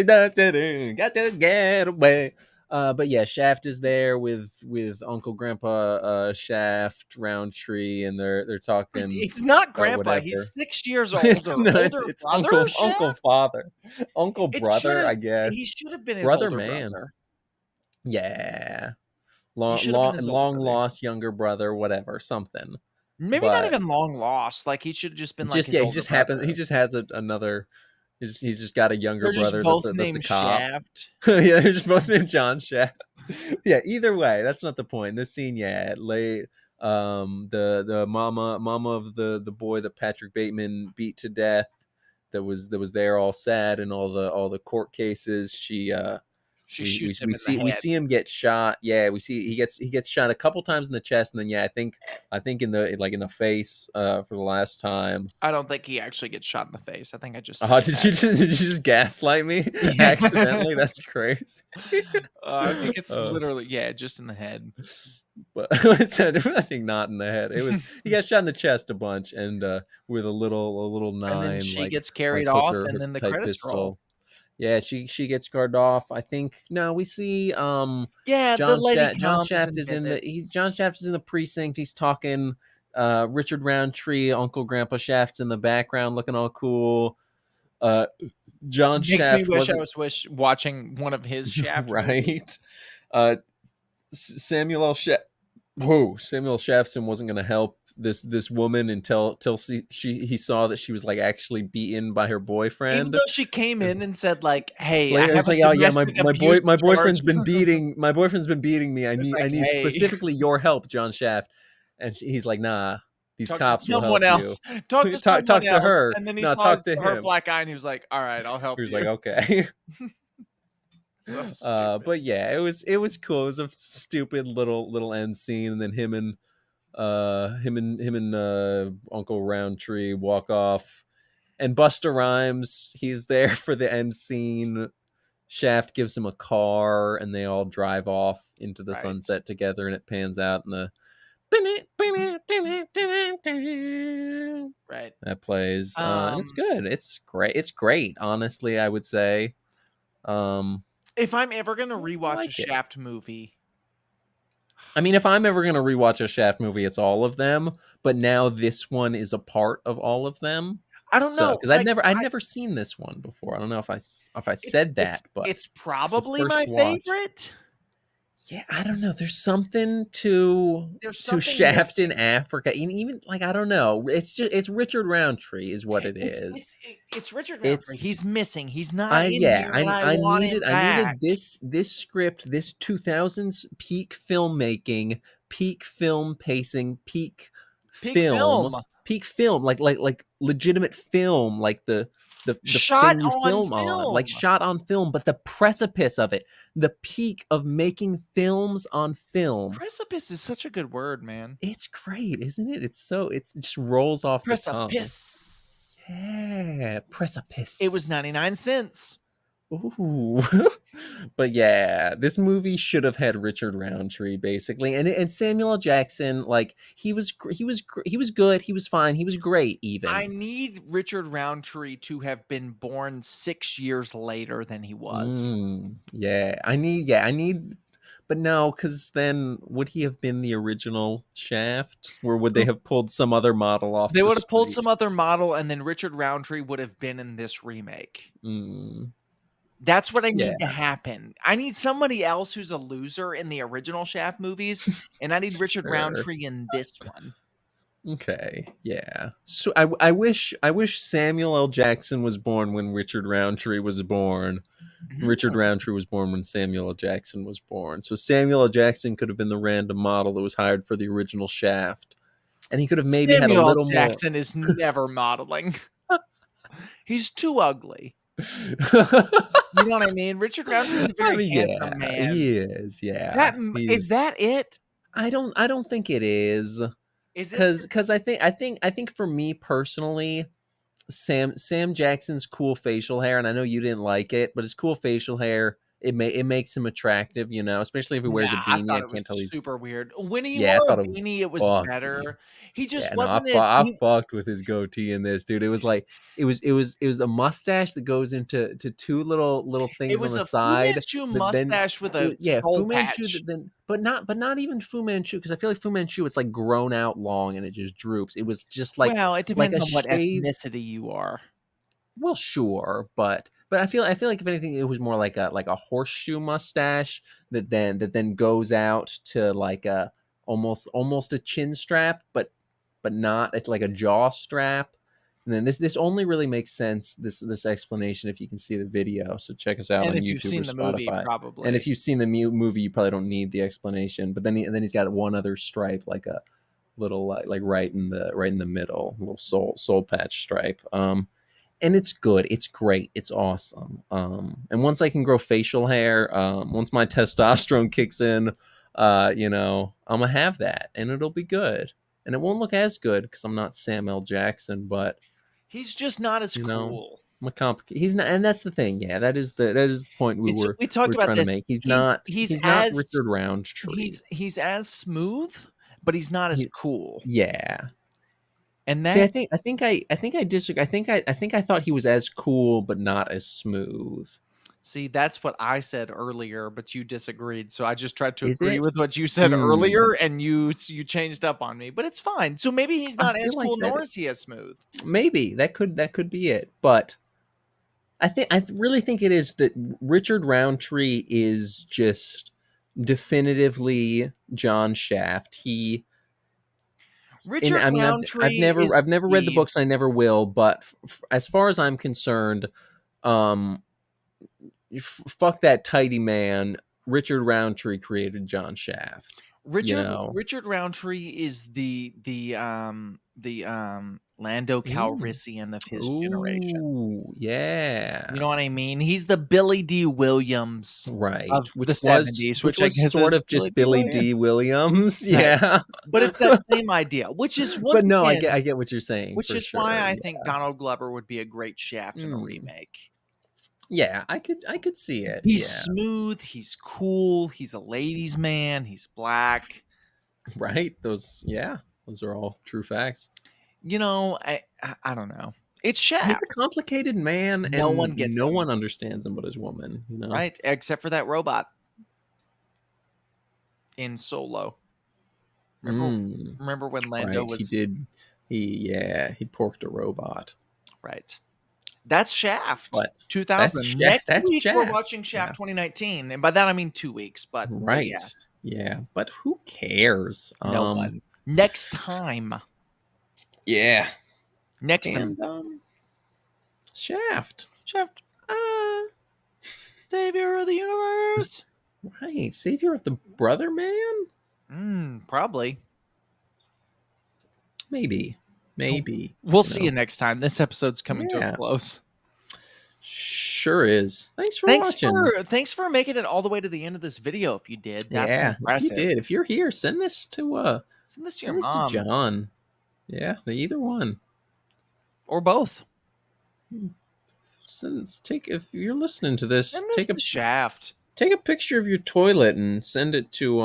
to get away. But yeah, Shaft is there with Uncle Grandpa Shaft Roundtree, and they're talking It's not about Grandpa. He's whatever. 6 years It's older. no, Older it's brother, Uncle Shaft? Father, Uncle It should Brother, have I he guess. should have been his Brother older man. brother. Yeah, He should have been his older long brother. lost younger brother, whatever, something. Maybe not But even long lost. Like he should have just been like just his yeah, he older just happens. He brother. just has another. He's just got a younger They're just brother both that's a named cop. Shaft. Yeah, they're just both named John Shaft. Yeah, either way, that's not the point. This scene, yeah, late. The mama of the boy that Patrick Bateman beat to death, that was there all sad in all the court cases. She She shoots him in the we head. see him get shot. Yeah, we see he gets shot a couple times in the chest, and then yeah, I think in the like in the face for the last time. I don't think he actually gets shot in the face. I think I just Oh, say that. did you just gaslight me Yeah. accidentally? That's crazy. I think it's uh, literally yeah, just in the head. but I think not in the head. It was he got shot in the chest a bunch, and with a little And then nine she gets carried like off, hooker and then the type credits roll. pistol. Yeah, she gets scarred off. I think no, we see Yeah, the lady John comes Shaft and is in the visits. John Shaft is in the precinct. He's talking. Richard Roundtree, Uncle Grandpa Shaft's in the background, looking all cool. Uh, John Makes me Shaft wish I wasn't was watching one of his Shaft movies. right. Uh, Samuel L. Shaft. Whoa, Samuel Shaftson wasn't going to help this woman until he saw that she was like actually beaten by her Even boyfriend. though she came in and said like, "Hey, I Later, have it's a like, oh yeah, domestic abuse my charge." boyfriend's been beating me. It's I like, need "Hey, specifically your help, John Shaft." And he's like, nah, these talk to cops will someone help you. else. Talk to someone Talk to else." her. And then he No, saw talk to her him. black eye, and he was like, "All right, I'll help He was like, you." okay. So stupid. But yeah, it was cool. It was a stupid little end scene, and then him and Uncle Roundtree walk off, and Busta Rhymes he's there for the end scene. Shaft gives him a car, and they all drive off into the Right. sunset together, and it pans out, and the Right. that plays, and it's Um, good. It's great. It's great. Honestly, I would say, um, if I'm ever gonna I rewatch a like it. Shaft movie, I mean, if I'm ever gonna rewatch a Shaft movie, it's all of them. But now this one is a part of all of them. I don't So, know. because Like, I'd never seen this one before. I don't know if I it's said it's that, but it's it's the probably first my watch. favorite. Yeah, I don't know. There's something There's to something Shaft in missing. Africa. Even like I don't know. It's just it's Richard Roundtree is what it It's is. it's Richard Roundtree. It's He's missing. He's not in yeah, here, and I I want him back. needed this script, this 2000s peak filmmaking, peak film pacing, Peak film, peak film, like legitimate film, like the shot thing you on film on, like film. shot on film, but the precipice of it, the peak of making films on film. Precipice is such a good word, man. It's great, isn't it? It just rolls off the tongue. Precipice. Yeah, It was precipice. 99 cents. Ooh. But yeah, this movie should have had Richard Roundtree basically, and Samuel L. Jackson. Like he was good. He was fine. He was great I even. need Richard Roundtree to have been born 6 years later than he was. Yeah, I need But no, because then would he have been the original Shaft, or would they have pulled some other model off They the would have pulled street? some other model, and then Richard Roundtree would have been in this remake. Mm, That's what I need to yeah, happen. I need somebody else who's a loser in the original Shaft movies, and I need Richard sure. Roundtree in this one. Okay, yeah. So I wish Samuel L. Jackson was born when Richard Roundtree was born. Richard Mhm. Roundtree was born when Samuel L. Jackson was born. So Samuel L. Jackson could have been the random model that was hired for the original Shaft, and he could have maybe had a Samuel L. little more. Jackson is never modeling. He's too ugly. You know what I mean? Richard Roundtree is a I very mean, handsome yeah, man. he is. Yeah, That m is he's. that it? I don't think it is, Is it because I think for me personally, Sam Jackson's cool facial hair, and I know you didn't like it, but his cool facial hair, it makes him attractive, especially if he Nah, wears a I beanie. thought I it was can't tell he's. super weird. When he Yeah, I wore a thought it was beanie, it was funky. better. He just Yeah, no, I, wasn't fu- as I he fucked with his goatee in this, dude. It was like it was the mustache that goes into two little it things on was the a Fu side Manchu that then mustache with it a was, yeah, soul Fu Manchu patch. that then but not even Fu Manchu, because I feel like Fu Manchu it's like grown out long and it just droops. It was just Well, it like depends a on what shaved. ethnicity you are. Well, sure, but I feel like if anything, it was more like a horseshoe mustache that then goes out to like a almost a chin strap, but not. It's like a jaw strap. And then this only really makes sense, this explanation, if you can see the video. So check us out And on if you've YouTube or seen the movie, Spotify. And probably. if you've seen the movie, you probably don't need the explanation. But then he's got one other stripe, like a little like right in the middle, little soul patch stripe. And it's good. It's great. It's awesome. And once I can grow facial hair, once my testosterone kicks in, I'm gonna have that, and it'll be good. And it won't look as good because I'm not Sam L. Jackson, but He's just not as you know, cool. I'm a complicated. He's not, and that's the thing. Yeah, that is the point we It's were we we talked are about trying to this. make. He's He's not. he's He's not as Richard Roundtree. he's as smooth, but he's not as He, cool. yeah. And See, that I think I disagree. I think I thought he was as cool, but not as smooth. See, that's what I said earlier, but you disagreed. So I just tried to Is agree it? with what you said Mm, earlier, and you changed up on me. But it's fine. So maybe he's I not as feel like cool, that nor is he as smooth. maybe that could be it. But I really think it is that Richard Roundtree is just definitively John Shaft. And Richard I mean I've Roundtree never is I've never read the the books. I never will. But as far as I'm concerned, um, fuck that tidy man. Richard Roundtree created John Shaft. You know. Richard Roundtree is the Lando Ooh. Calrissian of his generation. Ooh, You yeah. know what I mean? He's the Billy D. Williams Right. of the Which was '70s, which which I was guess sort is of Billy just D. Billy Williams. D. Williams. Right. Yeah. But it's that same idea, which is But once no, I get again I get what you're saying which for is why sure. I think Yeah. Donald Glover would be a great Shaft in a Mm. remake. Yeah, I could see it. He's Yeah. smooth, he's cool, he's a ladies' man, he's black. Right? Those are all true facts. I don't know. It's He's Shaft. a complicated man No and one gets no him, one understands him but his woman. right? Except for that robot in Solo. Remember Mm. remember when Lando Right. He was did he porked a robot. right. That's Shaft But that's 2000. Shaft. Next That's week we're Shaft. watching Yeah. Shaft 2019, and by that I mean 2 weeks, but Right. yeah, Yeah. But who cares? no one. Next time. Yeah. Next time. And Shaft. Shaft, Uh savior of the universe. right. Savior of the brother man? Probably. Maybe. Maybe. We'll You see you know. next time. This episode's coming to a Yeah. close. Sure is. Thanks for watching. Thanks for making it all the way to the end of this video. If you did, that's Yeah. If you impressive. did, if you're here, Send this to your send this to mom John. Yeah, either one. or both. Take if you're listening to this, Send this to Shaft. take a picture of your toilet and send it to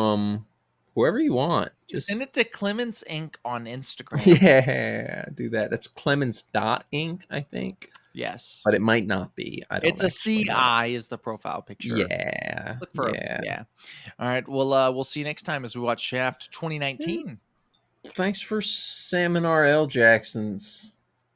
whoever you want. Send Just it to Clemens Inc. on Instagram. yeah, do that. That's Clemens Inc. I think. Yes. but it might not be. I don't It's a actually know. CI is the profile picture. Just Yeah, look for yeah. yeah. All right. We'll see you next time as we watch Shaft Yeah. 2019. Thanks for Sam and R.L. Jackson's